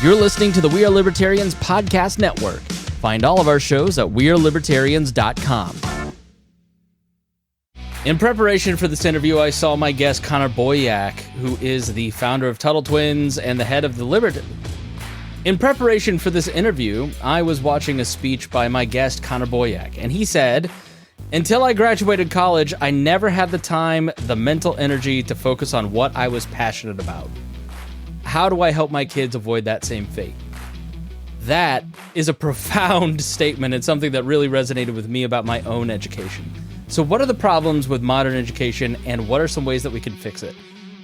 You're listening to the We Are Libertarians podcast network. Find all of our shows at wearelibertarians.com. In preparation for this interview, I saw my guest Connor Boyack, who is the founder of Tuttle Twins and the head of the Libertas. In preparation for this interview, I was watching a speech by my guest Connor Boyack, and he said, "Until I graduated college, I never had the time, the mental energy to focus on what I was passionate about. How do I help my kids avoid that same fate?" That is a profound statement and something that really resonated with me about my own education. So what are the problems with modern education, and what are some ways that we can fix it?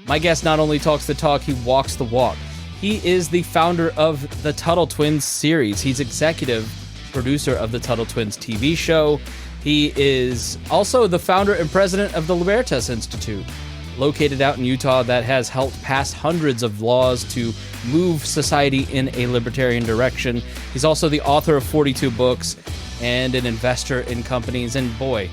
My guest not only talks the talk, he walks the walk. He is the founder of the Tuttle Twins series. He's executive producer of the Tuttle Twins TV show. He is also the founder and president of the Libertas Institute, located out in Utah, that has helped pass hundreds of laws to move society in a libertarian direction. He's also the author of 42 books and an investor in companies. And boy,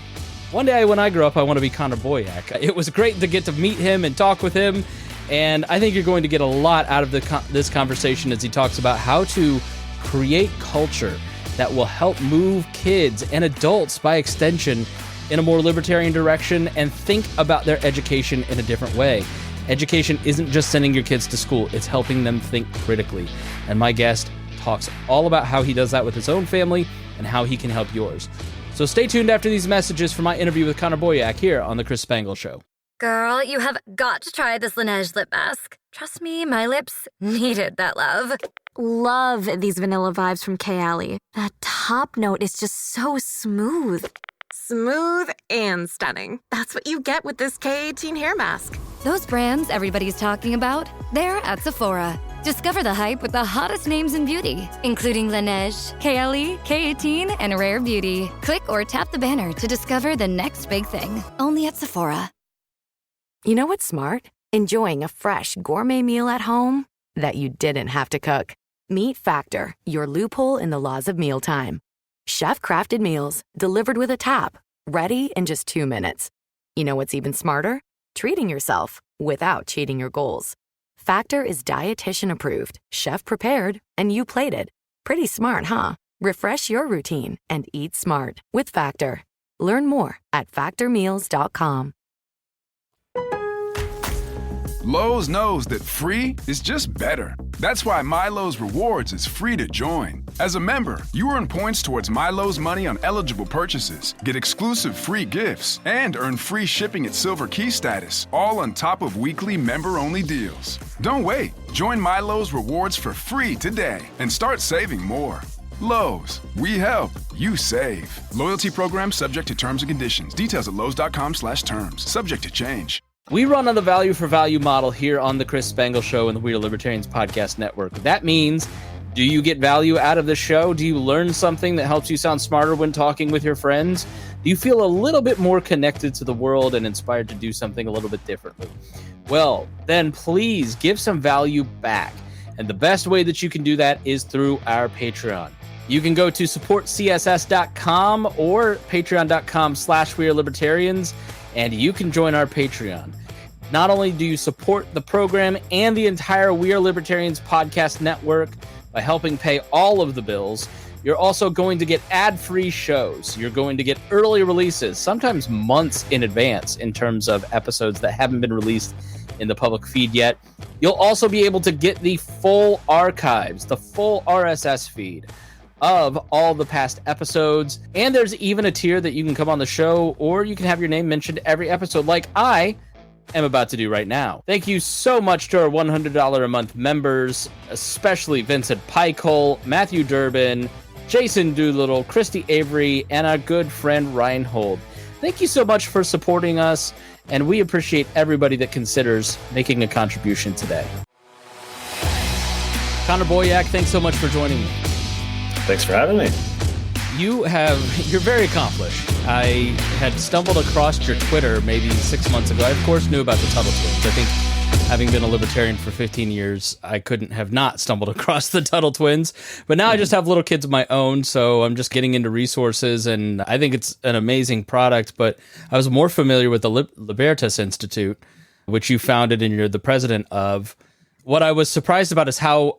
one day when I grow up, I want to be Connor Boyack. It was great to get to meet him and talk with him, and I think you're going to get a lot out of this conversation as he talks about how to create culture that will help move kids and adults, by extension, in a more libertarian direction and think about their education in a different way. Education isn't just sending your kids to school, it's helping them think critically. And my guest talks all about how he does that with his own family and how he can help yours. So stay tuned after these messages for my interview with Connor Boyack here on The Chris Spangle Show. Girl, you have got to try this Laneige lip mask. Trust me, my lips needed that love. Love these vanilla vibes from Kayali. That top note is just so smooth. Smooth and stunning. That's what you get with this K18 hair mask. Those brands everybody's talking about, they're at Sephora. Discover the hype with the hottest names in beauty, including Laneige, Kayali, K18, and Rare Beauty. Click or tap the banner to discover the next big thing. Only at Sephora. You know what's smart? Enjoying a fresh gourmet meal at home that you didn't have to cook. Meet Factor, your loophole in the laws of mealtime. Chef-crafted meals delivered with a tap, ready in just 2 minutes. You know what's even smarter? Treating yourself without cheating your goals. Factor is dietitian approved, chef prepared, and you plated. Pretty smart, huh? Refresh your routine and eat smart with Factor. Learn more at factormeals.com. Lowe's knows that free is just better. That's why MyLowe's Rewards is free to join. As a member, you earn points towards MyLowe's money on eligible purchases, get exclusive free gifts, and earn free shipping at Silver Key status, all on top of weekly member-only deals. Don't wait. Join MyLowe's Rewards for free today and start saving more. Lowe's, we help, you save. Loyalty program subject to terms and conditions. Details at lowes.com/terms. Subject to change. We run on the value for value model here on the Chris Spangle Show and the We Are Libertarians podcast network. That means, do you get value out of the show? Do you learn something that helps you sound smarter when talking with your friends? Do you feel a little bit more connected to the world and inspired to do something a little bit differently? Well, then please give some value back. And the best way that you can do that is through our Patreon. You can go to supportcss.com or patreon.com/wearelibertarians, and you can join our Patreon. Not only do you support the program and the entire We Are Libertarians podcast network by helping pay all of the bills, you're also going to get ad-free shows. You're going to get early releases, sometimes months in advance in terms of episodes that haven't been released in the public feed yet. You'll also be able to get the full archives, the full RSS feed of all the past episodes. And there's even a tier that you can come on the show, or you can have your name mentioned every episode, like I am about to do right now. Thank you so much to our $100 a month members, especially Vincent Pikol, Matthew Durbin, Jason Doolittle, Christy Avery, and our good friend Reinhold. Thank you so much for supporting us, and we appreciate everybody that considers making a contribution today. Connor Boyack, thanks so much for joining me. Thanks for having me. You're very accomplished. I had stumbled across your Twitter maybe 6 months ago. I, of course, knew about the Tuttle Twins. I think, having been a libertarian for 15 years, I couldn't have not stumbled across the Tuttle Twins. But now I just have little kids of my own, so I'm just getting into resources, and I think it's an amazing product. But I was more familiar with the Libertas Institute, which you founded and you're the president of. What I was surprised about is how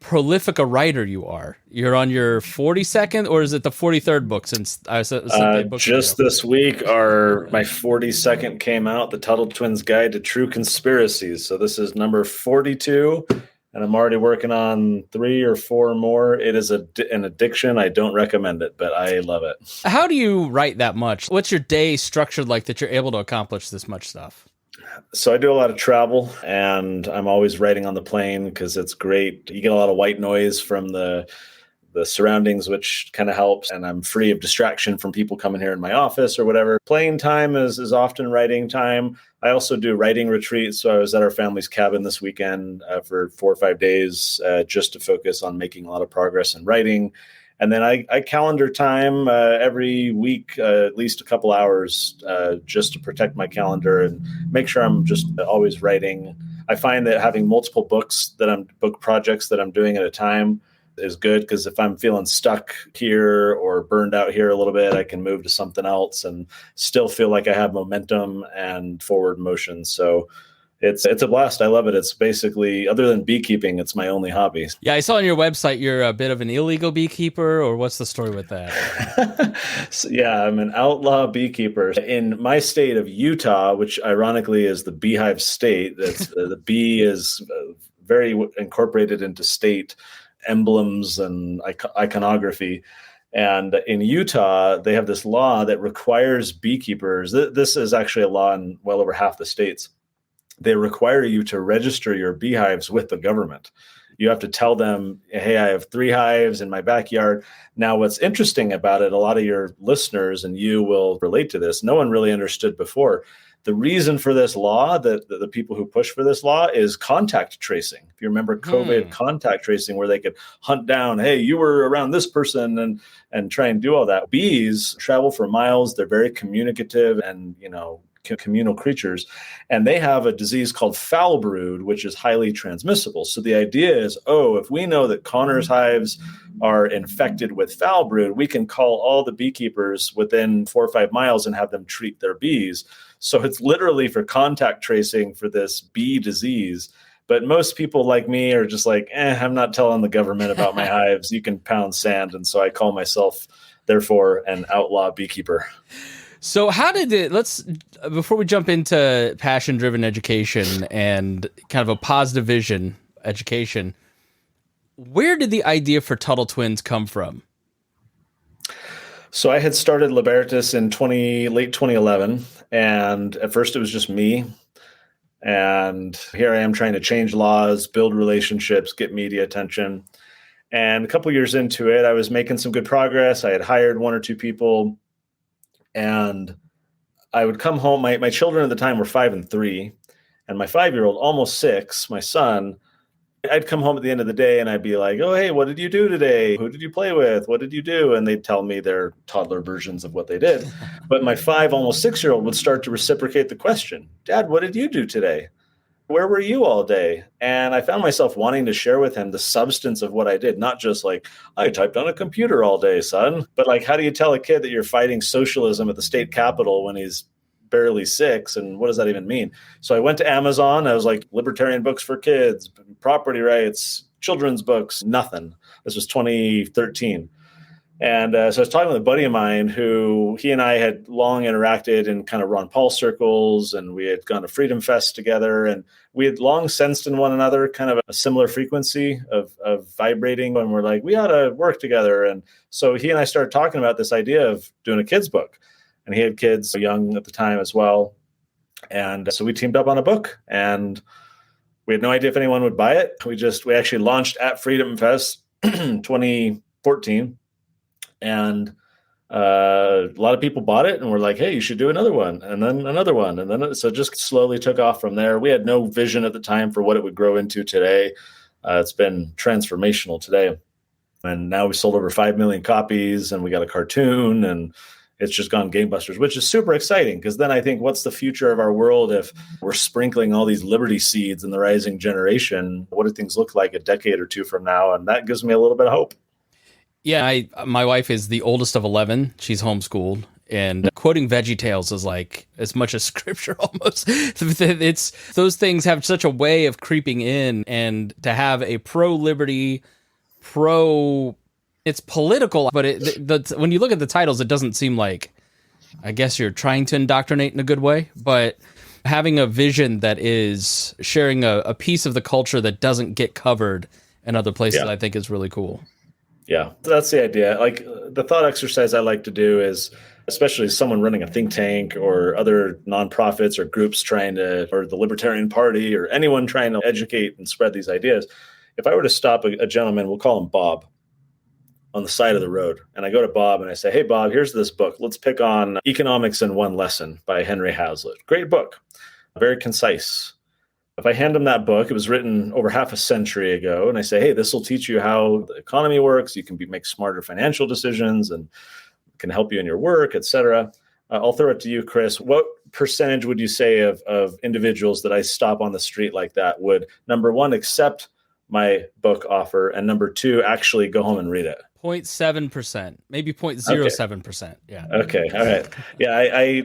prolific a writer you are. You're on your 42nd, or is it the 43rd book since I sent the book? Just this week, my 42nd came out, The Tuttle Twins Guide to True Conspiracies. So this is number 42, and I'm already working on 3 or 4 more. It is an addiction. I don't recommend it, but I love it. How do you write that much? What's your day structured like that you're able to accomplish this much stuff? So I do a lot of travel, and I'm always writing on the plane because it's great. You get a lot of white noise from the surroundings, which kind of helps. And I'm free of distraction from people coming here in my office or whatever. Plane time is often writing time. I also do writing retreats. So I was at our family's cabin this weekend for 4 or 5 days just to focus on making a lot of progress in writing. And then I calendar time every week, at least a couple hours, just to protect my calendar and make sure I'm just always writing. I find that having multiple book projects that I'm doing at a time is good, because if I'm feeling stuck here or burned out here a little bit, I can move to something else and still feel like I have momentum and forward motion. So it's a blast. I love it. It's basically, other than beekeeping, it's my only hobby. Yeah, I saw on your website you're a bit of an illegal beekeeper, or what's the story with that? So, yeah, I'm an outlaw beekeeper. In my state of Utah, which ironically is the beehive state, the bee is very incorporated into state emblems and iconography. And in Utah, they have this law that requires beekeepers. This is actually a law in well over half the states. They require you to register your beehives with the government. You have to tell them, hey, I have 3 hives in my backyard. Now, what's interesting about it, a lot of your listeners and you will relate to this. No one really understood before. The reason for this law, the people who push for this law, is contact tracing. If you remember COVID contact tracing, where they could hunt down, hey, you were around this person, and try and do all that. Bees travel for miles. They're very communicative and, communal creatures, and they have a disease called foul brood, which is highly transmissible. So the idea is, if we know that Connor's hives are infected with foul brood, we can call all the beekeepers within 4 or 5 miles and have them treat their bees. So it's literally for contact tracing for this bee disease. But most people like me are just like, I'm not telling the government about my hives. You can pound sand. And so I call myself, therefore, an outlaw beekeeper. So how did before we jump into passion-driven education and kind of a positive vision education, where did the idea for Tuttle Twins come from? So I had started Libertas in late 2011, and at first it was just me. And here I am trying to change laws, build relationships, get media attention. And a couple years into it, I was making some good progress. I had hired 1 or 2 people. And I would come home. My children at the time were 5 and 3, and my 5-year-old, almost 6, my son, I'd come home at the end of the day and I'd be like, oh, hey, what did you do today? Who did you play with? What did you do? And they'd tell me their toddler versions of what they did. But my 5, almost 6-year-old would start to reciprocate the question, Dad, what did you do today? Where were you all day? And I found myself wanting to share with him the substance of what I did, not just like, I typed on a computer all day, son, but like, how do you tell a kid that you're fighting socialism at the state capitol when he's barely 6? And what does that even mean? So I went to Amazon. I was like, libertarian books for kids, property rights, children's books, nothing. This was 2013. And so I was talking with a buddy of mine he and I had long interacted in kind of Ron Paul circles, and we had gone to Freedom Fest together, and we had long sensed in one another kind of a similar frequency of vibrating, and we're like, we ought to work together. And so he and I started talking about this idea of doing a kid's book, and he had kids young at the time as well. And so we teamed up on a book, and we had no idea if anyone would buy it. We actually launched at Freedom Fest 2014. And a lot of people bought it and were like, hey, you should do another one, and then another one. And then so it just slowly took off from there. We had no vision at the time for what it would grow into today. It's been transformational today. And now we sold over 5 million copies, and we got a cartoon, and it's just gone gangbusters, which is super exciting, because then I think, what's the future of our world if we're sprinkling all these liberty seeds in the rising generation? What do things look like a decade or 2 from now? And that gives me a little bit of hope. Yeah, my wife is the oldest of 11. She's homeschooled, and quoting VeggieTales is like as much as scripture almost. It's those things have such a way of creeping in, and to have a pro-liberty it's political, but when you look at the titles, it doesn't seem like, I guess you're trying to indoctrinate in a good way, but having a vision that is sharing a piece of the culture that doesn't get covered in other places, I think is really cool. Yeah, that's the idea. Like the thought exercise I like to do is, especially someone running a think tank or other nonprofits or groups or the Libertarian Party or anyone trying to educate and spread these ideas. If I were to stop a gentleman, we'll call him Bob, on the side of the road, and I go to Bob and I say, hey, Bob, here's this book. Let's pick on Economics in One Lesson by Henry Hazlitt. Great book, very concise. If I hand him that book, it was written over half a century ago, and I say, hey, this will teach you how the economy works. You can make smarter financial decisions and can help you in your work, et cetera. I'll throw it to you, Chris. What percentage would you say of individuals that I stop on the street like that would, number one, accept my book offer, and number two, actually go home and read it? 0.7%, maybe 0.07%. Yeah. Okay. All right. Yeah,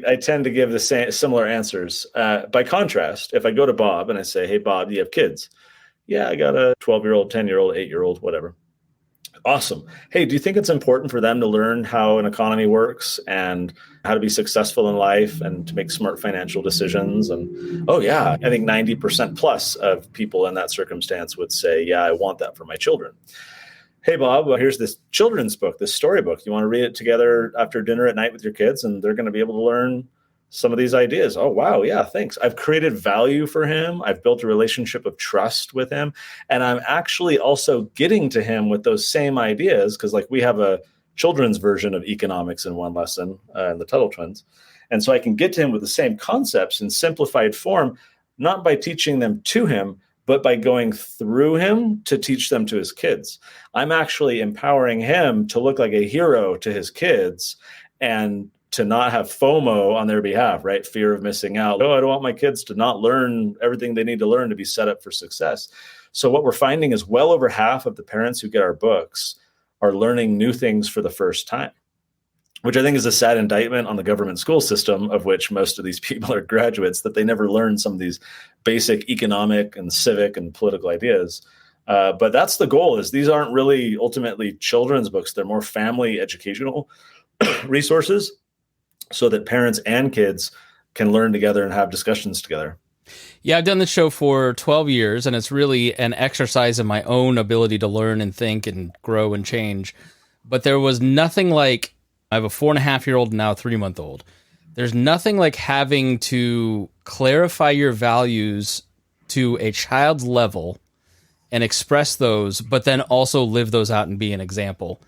I tend to give the similar answers. By contrast, if I go to Bob and I say, hey, Bob, do you have kids? Yeah, I got a 12-year-old, 10-year-old, 8-year-old, whatever. Awesome. Hey, do you think it's important for them to learn how an economy works and how to be successful in life and to make smart financial decisions? And, oh, yeah, I think 90% plus of people in that circumstance would say, yeah, I want that for my children. Hey, Bob, here's this children's book, this storybook. You want to read it together after dinner at night with your kids, and they're going to be able to learn some of these ideas. Oh, wow. Yeah, thanks. I've created value for him. I've built a relationship of trust with him. And I'm actually also getting to him with those same ideas because, like, we have a children's version of Economics in One Lesson in the Tuttle Twins. And so I can get to him with the same concepts in simplified form, not by teaching them to him, but by going through him to teach them to his kids. I'm actually empowering him to look like a hero to his kids and to not have FOMO on their behalf, right? Fear of missing out. Oh, I don't want my kids to not learn everything they need to learn to be set up for success. So what we're finding is well over half of the parents who get our books are learning new things for the first time, which I think is a sad indictment on the government school system, of which most of these people are graduates, that they never learn some of these basic economic and civic and political ideas. But that's the goal, is these aren't really ultimately children's books. They're more family educational resources so that parents and kids can learn together and have discussions together. Yeah, I've done this show for 12 years, and it's really an exercise in my own ability to learn and think and grow and change. But there was nothing like, I have a 4.5-year-old and now a 3-month-old. There's nothing like having to clarify your values to a child's level and express those, but then also live those out and be an example.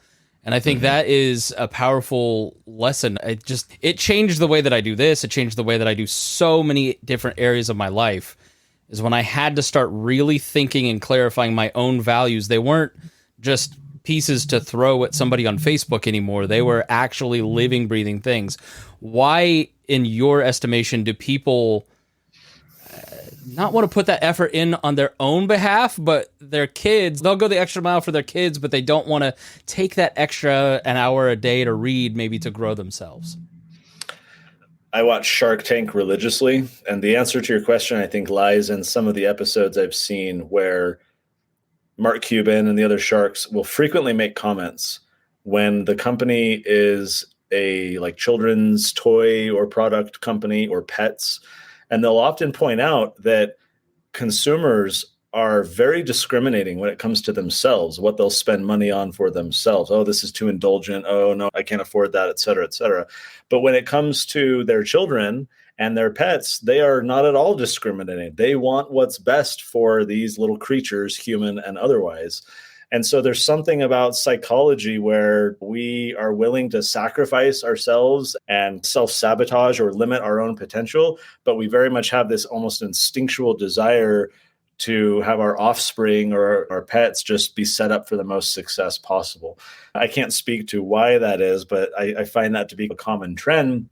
And I think that is a powerful lesson. It changed the way that I do this. It changed the way that I do so many different areas of my life, is when I had to start really thinking and clarifying my own values. They weren't just pieces to throw at somebody on Facebook anymore. They were actually living, breathing things. Why, in your estimation, do people not want to put that effort in on their own behalf, but their kids, they'll go the extra mile for their kids, but they don't want to take that extra an hour a day to read, maybe to grow themselves? I watch Shark Tank religiously, and the answer to your question, I think, lies in some of the episodes I've seen where Mark Cuban and the other sharks will frequently make comments when the company is a children's toy or product company or pets. And they'll often point out that consumers are very discriminating when it comes to themselves, what they'll spend money on for themselves. Oh, this is too indulgent. Oh, no, I can't afford that, et cetera, et cetera. But when it comes to their children and their pets, they are not at all discriminating. They want what's best for these little creatures, human and otherwise. And so there's something about psychology where we are willing to sacrifice ourselves and self-sabotage or limit our own potential, but we very much have this almost instinctual desire to have our offspring or our pets just be set up for the most success possible. I can't speak to why that is, but I find that to be a common trend,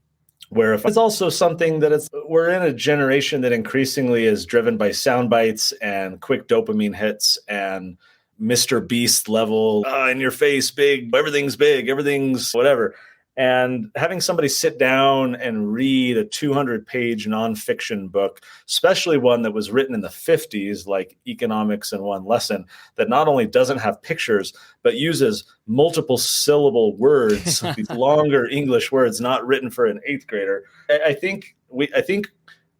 where if it's also something that we're in a generation that increasingly is driven by sound bites and quick dopamine hits and Mr. Beast level, in your face, big, everything's whatever. And having somebody sit down and read a 200-page nonfiction book, especially one that was written in the 50s, like Economics in One Lesson, that not only doesn't have pictures, but uses multiple syllable words, these longer English words not written for an eighth grader. I think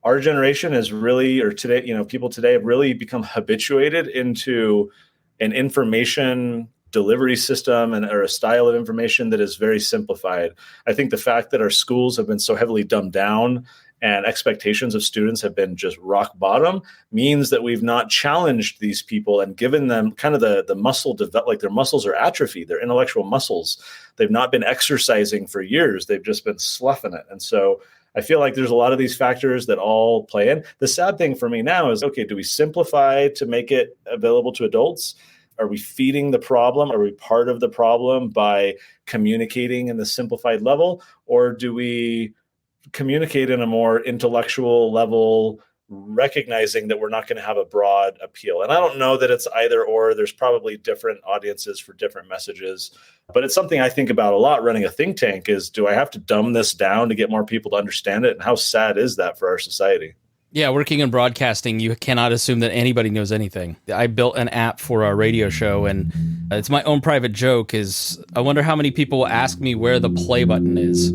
our generation is really, or today, people today have really become habituated into an information delivery system or a style of information that is very simplified. I think the fact that our schools have been so heavily dumbed down and expectations of students have been just rock bottom means that we've not challenged these people and given them kind of the muscle develop, like their muscles are atrophied, their intellectual muscles. They've not been exercising for years. They've just been sloughing it. And so I feel like there's a lot of these factors that all play in. The sad thing for me now is, okay, do we simplify to make it available to adults? Are we feeding the problem? Are we part of the problem by communicating in the simplified level? Or do we communicate in a more intellectual level, recognizing that we're not going to have a broad appeal? And I don't know that it's either or. There's probably different audiences for different messages. But it's something I think about a lot running a think tank is, do I have to dumb this down to get more people to understand it? And how sad is that for our society? Yeah, working in broadcasting, you cannot assume that anybody knows anything. I built an app for our radio show, and it's my own private joke is, I wonder how many people will ask me where the play button is.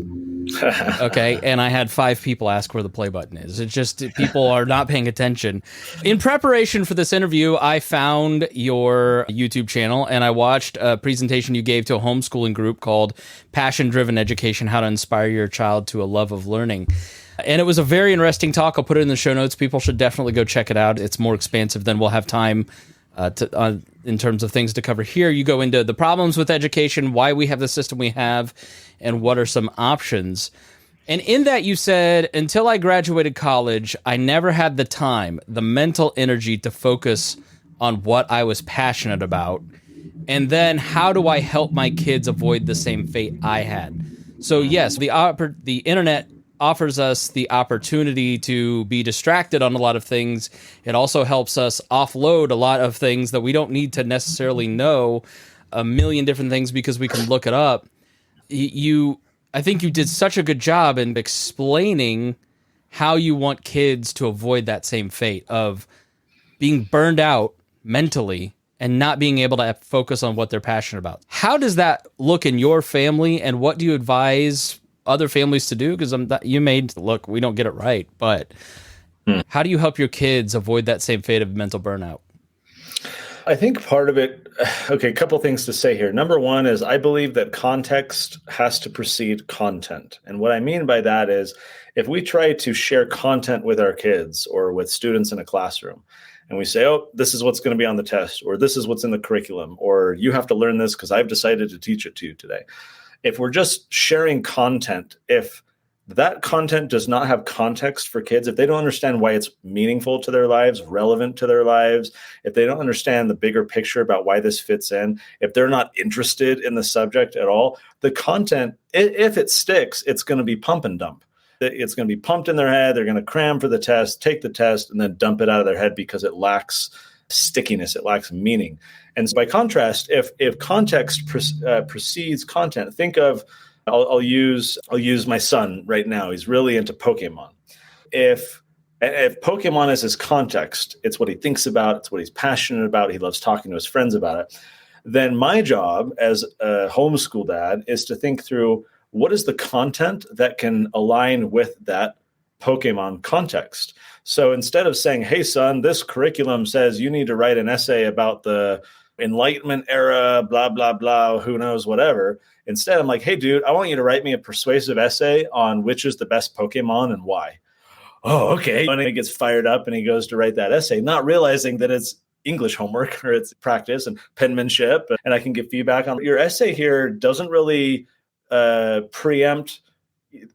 Okay, and I had 5 people ask where the play button is. It's just people are not paying attention. In preparation for this interview, I found your YouTube channel, and I watched a presentation you gave to a homeschooling group called Passion-Driven Education, How to Inspire Your Child to a Love of Learning. And it was a very interesting talk. I'll put it in the show notes. People should definitely go check it out. It's more expansive than we'll have time in terms of things to cover here. You go into the problems with education, why we have the system we have, and what are some options. And in that you said, until I graduated college, I never had the time, the mental energy to focus on what I was passionate about. And then how do I help my kids avoid the same fate I had? So yes, the internet offers us the opportunity to be distracted on a lot of things. It also helps us offload a lot of things that we don't need to necessarily know a million different things because we can look it up. I think you did such a good job in explaining how you want kids to avoid that same fate of being burned out mentally and not being able to focus on what they're passionate about. How does that look in your family, and what do you advise other families to do? Because we don't get it right, but how do you help your kids avoid that same fate of mental burnout? I think part of it, okay, a couple things to say here. Number one is I believe that context has to precede content. And what I mean by that is if we try to share content with our kids or with students in a classroom, and we say, oh, this is what's going to be on the test, or this is what's in the curriculum, or you have to learn this because I've decided to teach it to you today. If we're just sharing content, if that content does not have context for kids, if they don't understand why it's meaningful to their lives, relevant to their lives, if they don't understand the bigger picture about why this fits in, if they're not interested in the subject at all, the content, if it sticks, it's going to be pump and dump. It's going to be pumped in their head. They're going to cram for the test, take the test, and then dump it out of their head because it lacks stickiness. It lacks meaning. And so by contrast, if context precedes content, think of, I'll use my son right now. He's really into Pokemon. If Pokemon is his context, it's what he thinks about, it's what he's passionate about, he loves talking to his friends about it, then my job as a homeschool dad is to think through what is the content that can align with that Pokemon context. So instead of saying, hey, son, this curriculum says you need to write an essay about the Enlightenment era, blah, blah, blah, who knows, whatever. Instead, I'm like, hey, dude, I want you to write me a persuasive essay on which is the best Pokemon and why. Oh, okay. And he gets fired up and he goes to write that essay, not realizing that it's English homework or it's practice and penmanship. And I can give feedback on your essay here doesn't really preempt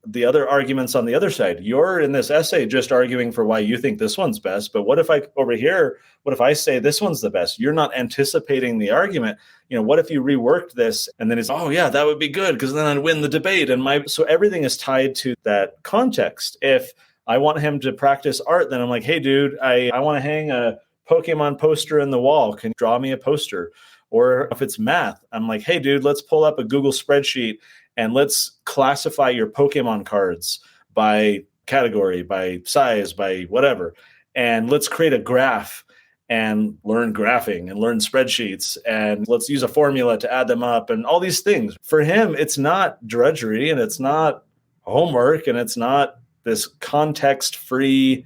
the other arguments on the other side. You're in this essay just arguing for why you think this one's best. But what if I say this one's the best? You're not anticipating the argument. What if you reworked this and then it's, oh yeah, that would be good because then I'd win the debate. So everything is tied to that context. If I want him to practice art, then I'm like, hey dude, I want to hang a Pokemon poster in the wall. Can you draw me a poster? Or if it's math, I'm like, hey dude, let's pull up a Google spreadsheet and let's classify your Pokemon cards by category, by size, by whatever. And let's create a graph and learn graphing and learn spreadsheets. And let's use a formula to add them up and all these things. For him, it's not drudgery and it's not homework and it's not this context-free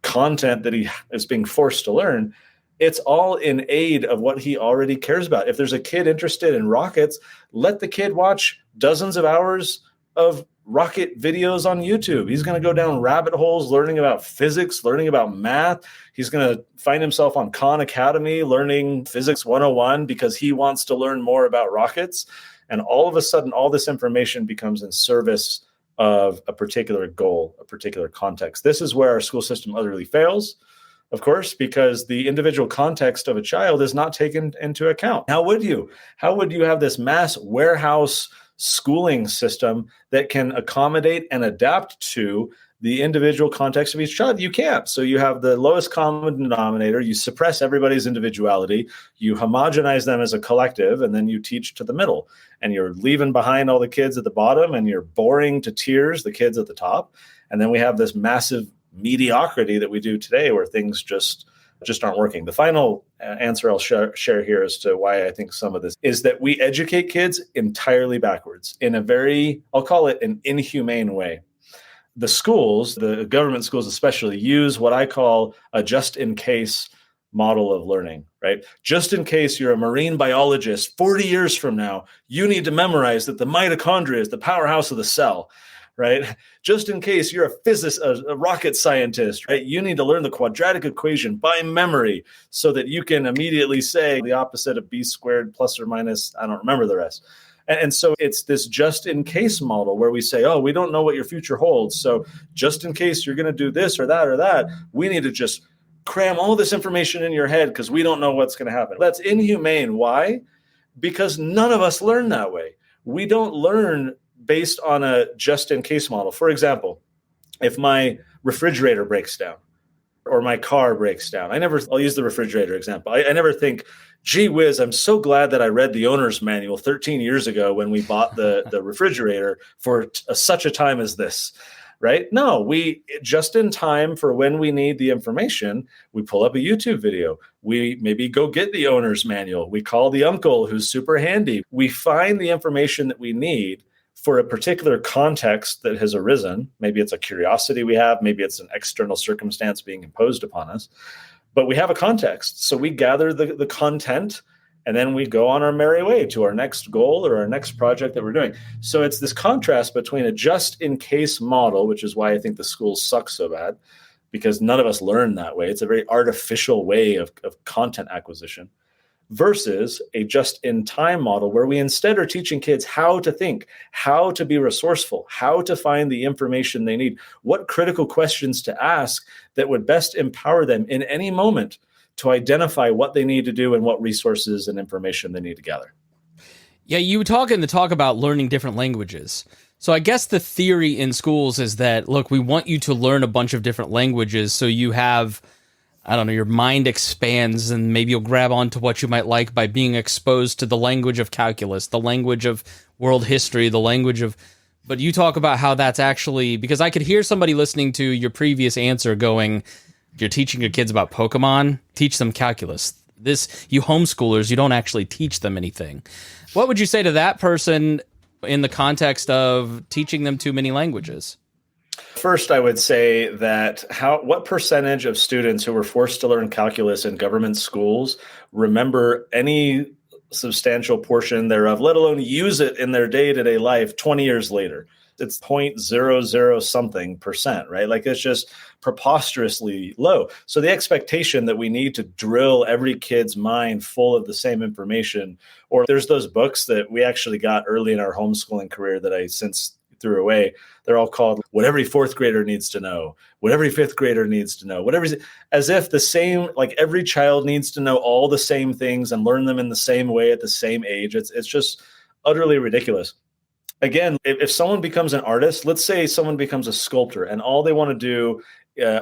content that he is being forced to learn. It's all in aid of what he already cares about. If there's a kid interested in rockets, let the kid watch dozens of hours of rocket videos on YouTube. He's going to go down rabbit holes learning about physics, learning about math. He's going to find himself on Khan Academy learning Physics 101 because he wants to learn more about rockets. And all of a sudden, all this information becomes in service of a particular goal, a particular context. This is where our school system utterly fails, of course, because the individual context of a child is not taken into account. How would you? How would you have this mass warehouse schooling system that can accommodate and adapt to the individual context of each child? You can't. So you have the lowest common denominator. You suppress everybody's individuality. You homogenize them as a collective, and then you teach to the middle. And you're leaving behind all the kids at the bottom, and you're boring to tears the kids at the top. And then we have this massive mediocrity that we do today where things just aren't working. The final answer I'll share here as to why I think some of this is that we educate kids entirely backwards in a very, I'll call it an inhumane way. The schools, the government schools especially, use what I call a just-in-case model of learning, right? Just in case you're a marine biologist 40 years from now, you need to memorize that the mitochondria is the powerhouse of the cell, right? Just in case you're a rocket scientist, right? You need to learn the quadratic equation by memory so that you can immediately say the opposite of b squared plus or minus, I don't remember the rest. And so it's this just in case model where we say, oh, we don't know what your future holds. So just in case you're going to do this or that, we need to just cram all this information in your head because we don't know what's going to happen. That's inhumane. Why? Because none of us learn that way. We don't learn based on a just-in-case model. For example, if my refrigerator breaks down or my car breaks down, I'll use the refrigerator example. I never think, gee whiz, I'm so glad that I read the owner's manual 13 years ago when we bought the refrigerator for such a time as this, right? No, we just in time for when we need the information, we pull up a YouTube video. We maybe go get the owner's manual. We call the uncle who's super handy. We find the information that we need for a particular context that has arisen. Maybe it's a curiosity we have, maybe it's an external circumstance being imposed upon us, but we have a context. So we gather the content and then we go on our merry way to our next goal or our next project that we're doing. So it's this contrast between a just-in-case model, which is why I think the schools suck so bad, because none of us learn that way. It's a very artificial way of content acquisition, versus a just-in-time model where we instead are teaching kids how to think, how to be resourceful, how to find the information they need, what critical questions to ask that would best empower them in any moment to identify what they need to do and what resources and information they need to gather. Yeah, you talk in the talk about learning different languages. So I guess the theory in schools is that, look, we want you to learn a bunch of different languages so you have, I don't know, your mind expands and maybe you'll grab onto what you might like by being exposed to the language of calculus, the language of world history, the language of... But you talk about how that's actually... Because I could hear somebody listening to your previous answer going, you're teaching your kids about Pokemon, teach them calculus. This, you homeschoolers, you don't actually teach them anything. What would you say to that person in the context of teaching them too many languages? First, I would say that what percentage of students who were forced to learn calculus in government schools remember any substantial portion thereof, let alone use it in their day-to-day life 20 years later? It's 0.00 something percent, right? Like it's just preposterously low. So the expectation that we need to drill every kid's mind full of the same information, or there's those books that we actually got early in our homeschooling career that I since threw away. They're all called What Every Fourth Grader Needs to Know, What Every Fifth Grader Needs to Know, as if the same, like every child needs to know all the same things and learn them in the same way at the same age. It's just utterly ridiculous. Again, if someone becomes an artist, let's say someone becomes a sculptor and all they want to do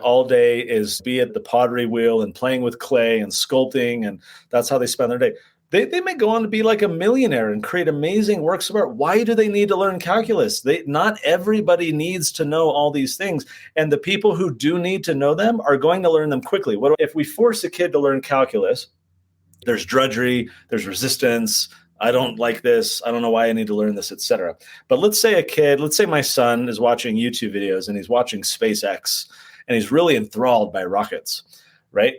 all day is be at the pottery wheel and playing with clay and sculpting, and that's how they spend their day. They may go on to be like a millionaire and create amazing works of art. Why do they need to learn calculus? Not everybody needs to know all these things. And the people who do need to know them are going to learn them quickly. What if we force a kid to learn calculus? There's drudgery, there's resistance. I don't like this. I don't know why I need to learn this, etc. But let's say my son is watching YouTube videos and he's watching SpaceX and he's really enthralled by rockets. Right?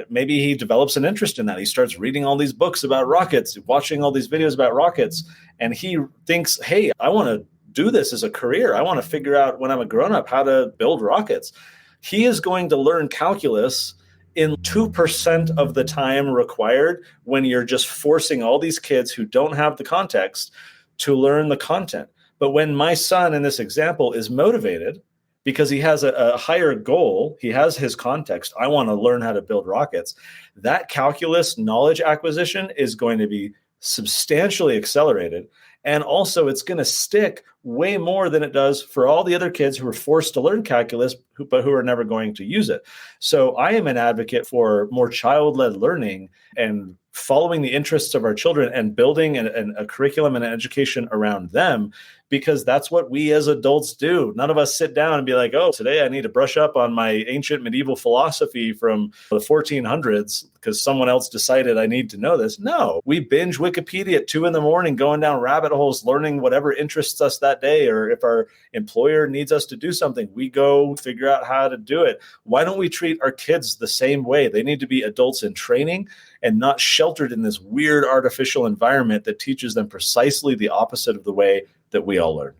Maybe he develops an interest in that. He starts reading all these books about rockets, watching all these videos about rockets, and he thinks, hey, I want to do this as a career. I want to figure out when I'm a grown-up how to build rockets. He is going to learn calculus in 2% of the time required when you're just forcing all these kids who don't have the context to learn the content. But when my son in this example is motivated, because he has a higher goal, he has his context. I want to learn how to build rockets. That calculus knowledge acquisition is going to be substantially accelerated. And also it's going to stick way more than it does for all the other kids who are forced to learn calculus, but who are never going to use it. So I am an advocate for more child-led learning and following the interests of our children and building a curriculum and an education around them, because that's what we as adults do. None of us sit down and be like, oh, today I need to brush up on my ancient medieval philosophy from the 1400s because someone else decided I need to know this. No, we binge Wikipedia at 2 a.m, going down rabbit holes, learning whatever interests us that day. Or if our employer needs us to do something, we go figure out how to do it. Why don't we treat our kids the same way? They need to be adults in training and not sheltered in this weird artificial environment that teaches them precisely the opposite of the way that we all learn.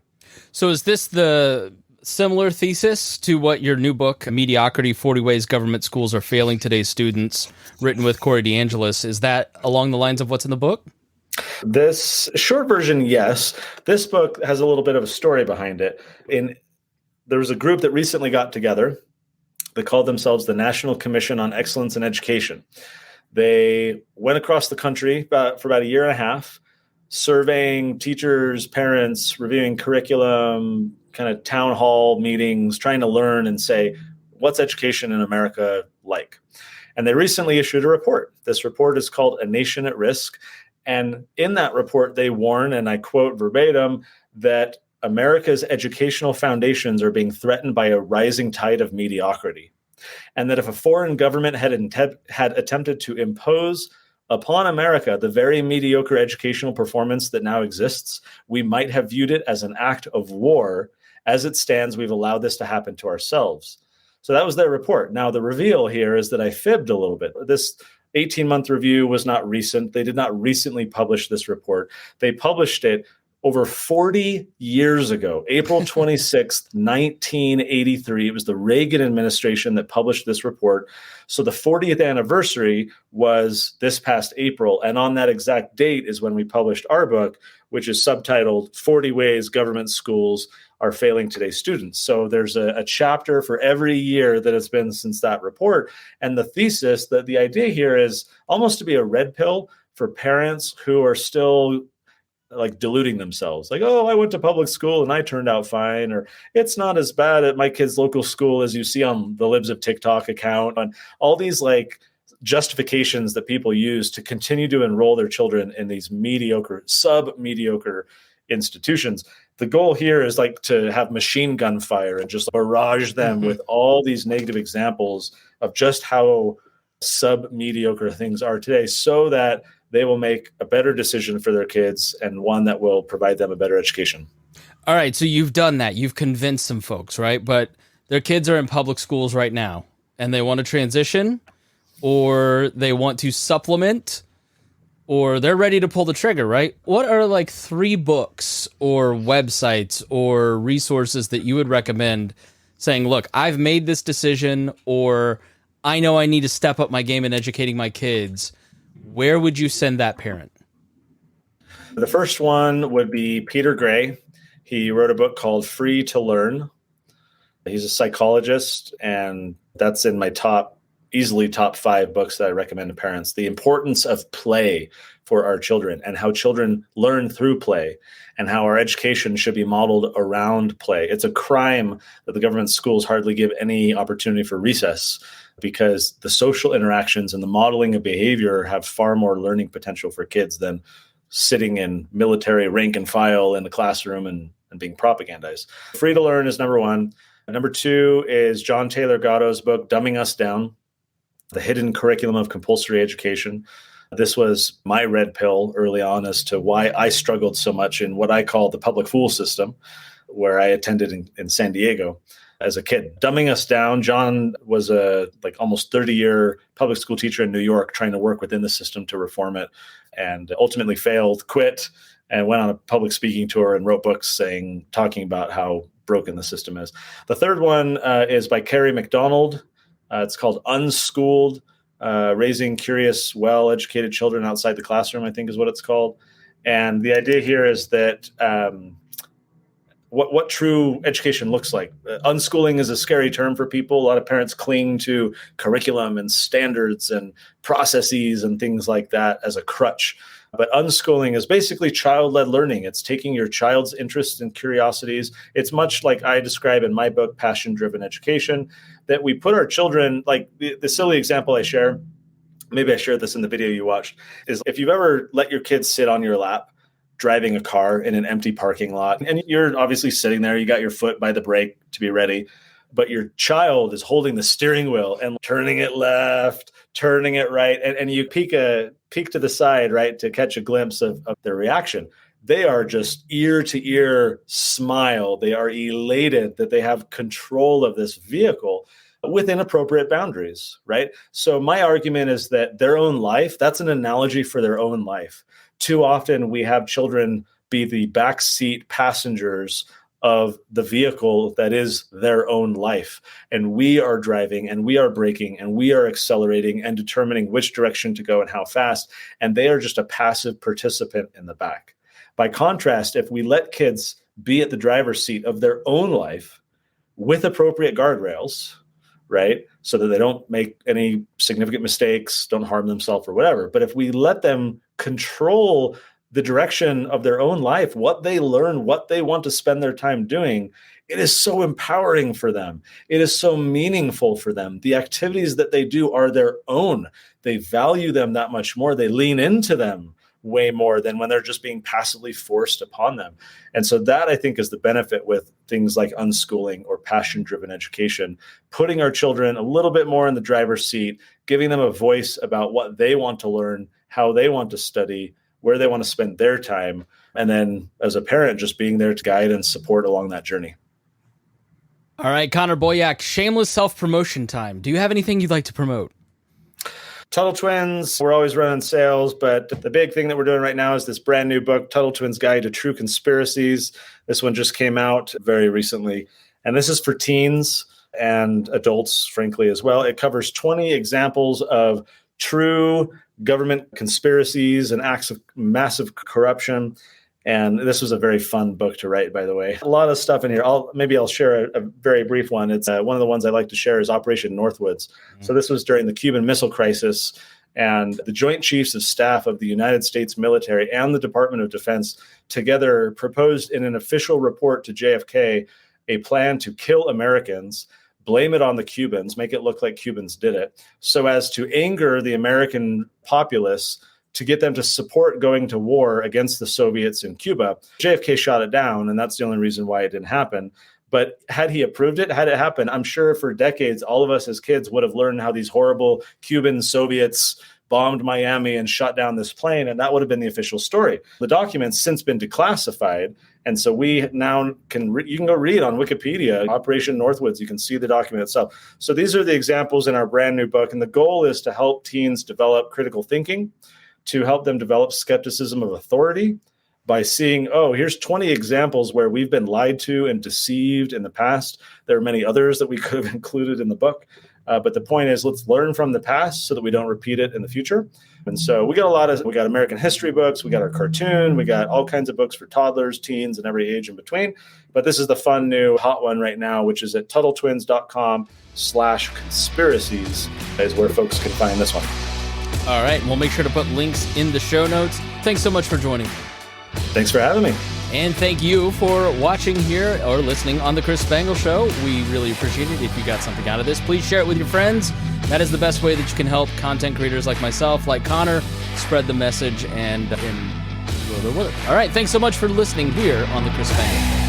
So is this the similar thesis to what your new book, Mediocrity, 40 Ways Government Schools Are Failing Today's Students, written with Corey DeAngelis, is that along the lines of what's in the book? This short version, yes. This book has a little bit of a story behind it. There was a group that recently got together. They called themselves the National Commission on Excellence in Education. They went across the country for about a year and a half, surveying teachers, parents, reviewing curriculum, kind of town hall meetings, trying to learn and say, what's education in America like? And they recently issued a report. This report is called A Nation at Risk. And in that report, they warn, and I quote verbatim, that America's educational foundations are being threatened by a rising tide of mediocrity. And that if a foreign government had attempted to impose upon America the very mediocre educational performance that now exists, we might have viewed it as an act of war. As it stands, we've allowed this to happen to ourselves. So that was their report. Now, the reveal here is that I fibbed a little bit. This 18-month review was not recent. They did not recently publish this report. They published it over 40 years ago, April 26th, 1983. It was the Reagan administration that published this report. So the 40th anniversary was this past April. And on that exact date is when we published our book, which is subtitled 40 Ways Government Schools Are Failing Today's Students. So there's a chapter for every year that has been since that report. And the thesis, that the idea here is almost to be a red pill for parents who are still like deluding themselves, like, oh, I went to public school and I turned out fine, or it's not as bad at my kid's local school as you see on the Libs of TikTok account, and all these like justifications that people use to continue to enroll their children in these mediocre, sub-mediocre institutions. The goal here is like to have machine gun fire and just barrage them with all these negative examples of just how sub-mediocre things are today, so that they will make a better decision for their kids and one that will provide them a better education. All right, so you've done that. You've convinced some folks, right? But their kids are in public schools right now, and they want to transition, or they want to supplement, or they're ready to pull the trigger, right? What are like 3 books or websites or resources that you would recommend saying, look, I've made this decision, or I know I need to step up my game in educating my kids? Where would you send that parent? The first one would be Peter Gray. He wrote a book called Free to Learn. He's a psychologist, and that's in my easily top 5 books that I recommend to parents. The importance of play for our children, and how children learn through play, and how our education should be modeled around play. It's a crime that the government schools hardly give any opportunity for recess. because the social interactions and the modeling of behavior have far more learning potential for kids than sitting in military rank and file in the classroom and being propagandized. Free to learn is number one. Number two is John Taylor Gatto's book, Dumbing Us Down, The Hidden Curriculum of Compulsory Education. This was my red pill early on as to why I struggled so much in what I call the public school system, where I attended in San Diego as a kid. Dumbing Us Down, John was a almost 30-year public school teacher in New York trying to work within the system to reform it, and ultimately failed, quit, and went on a public speaking tour and wrote books talking about how broken the system is. The third one is by Carrie McDonald. It's called Unschooled, Raising Curious, Well-Educated Children Outside the Classroom, I think is what it's called. And the idea here is that what true education looks like. Unschooling is a scary term for people. A lot of parents cling to curriculum and standards and processes and things like that as a crutch. But unschooling is basically child-led learning. It's taking your child's interests and curiosities. It's much like I describe in my book, Passion-Driven Education, that we put our children, like the silly example I share, maybe I shared this in the video you watched, is if you've ever let your kids sit on your lap driving a car in an empty parking lot, and you're obviously sitting there, you got your foot by the brake to be ready, but your child is holding the steering wheel and turning it left, turning it right, and you peek to the side, right, to catch a glimpse of their reaction. They are just ear to ear smile. They are elated that they have control of this vehicle within appropriate boundaries, right? So my argument is that their own life, that's an analogy for their own life. Too often we have children be the backseat passengers of the vehicle that is their own life. And we are driving and we are braking and we are accelerating and determining which direction to go and how fast. And they are just a passive participant in the back. By contrast, if we let kids be at the driver's seat of their own life with appropriate guardrails, right, so that they don't make any significant mistakes, don't harm themselves or whatever. But if we let them control the direction of their own life, what they learn, what they want to spend their time doing, it is so empowering for them. It is so meaningful for them. The activities that they do are their own. They value them that much more. They lean into them way more than when they're just being passively forced upon them. And so that, I think, is the benefit with things like unschooling or passion-driven education, putting our children a little bit more in the driver's seat, giving them a voice about what they want to learn, how they want to study, where they want to spend their time, and then as a parent, just being there to guide and support along that journey. All right, Connor Boyack, shameless self-promotion time. Do you have anything you'd like to promote? Tuttle Twins, we're always running sales, but the big thing that we're doing right now is this brand new book, Tuttle Twins Guide to True Conspiracies. This one just came out very recently, and this is for teens and adults, frankly, as well. It covers 20 examples of true government conspiracies and acts of massive corruption. And this was a very fun book to write, by the way. A lot of stuff in here. I'll share a very brief one. It's one of the ones I like to share is Operation Northwoods. So this was during the Cuban Missile Crisis, and the Joint Chiefs of Staff of the United States military and the Department of Defense together proposed in an official report to JFK a plan to kill Americans, blame it on the Cubans, make it look like Cubans did it, so as to anger the American populace to get them to support going to war against the Soviets in Cuba. JFK shot it down, and that's the only reason why it didn't happen. But had he approved it, had it happened, I'm sure for decades, all of us as kids would have learned how these horrible Cuban Soviets bombed Miami and shot down this plane, and that would have been the official story. The document's since been declassified, and so we now you can go read on Wikipedia, Operation Northwoods, you can see the document itself. So these are the examples in our brand new book, and the goal is to help teens develop critical thinking, to help them develop skepticism of authority by seeing, here's 20 examples where we've been lied to and deceived in the past. There are many others that we could have included in the book. But the point is, let's learn from the past so that we don't repeat it in the future. And so we got American history books, we got our cartoon, we got all kinds of books for toddlers, teens, and every age in between. But this is the fun new hot one right now, which is at TuttleTwins.com/conspiracies is where folks can find this one. All right, we'll make sure to put links in the show notes. Thanks so much for joining. Thanks for having me. And thank you for watching here or listening on The Chris Spangle Show. We really appreciate it. If you got something out of this, please share it with your friends. That is the best way that you can help content creators like myself, like Connor, spread the message and all right, thanks so much for listening here on The Chris Spangle Show.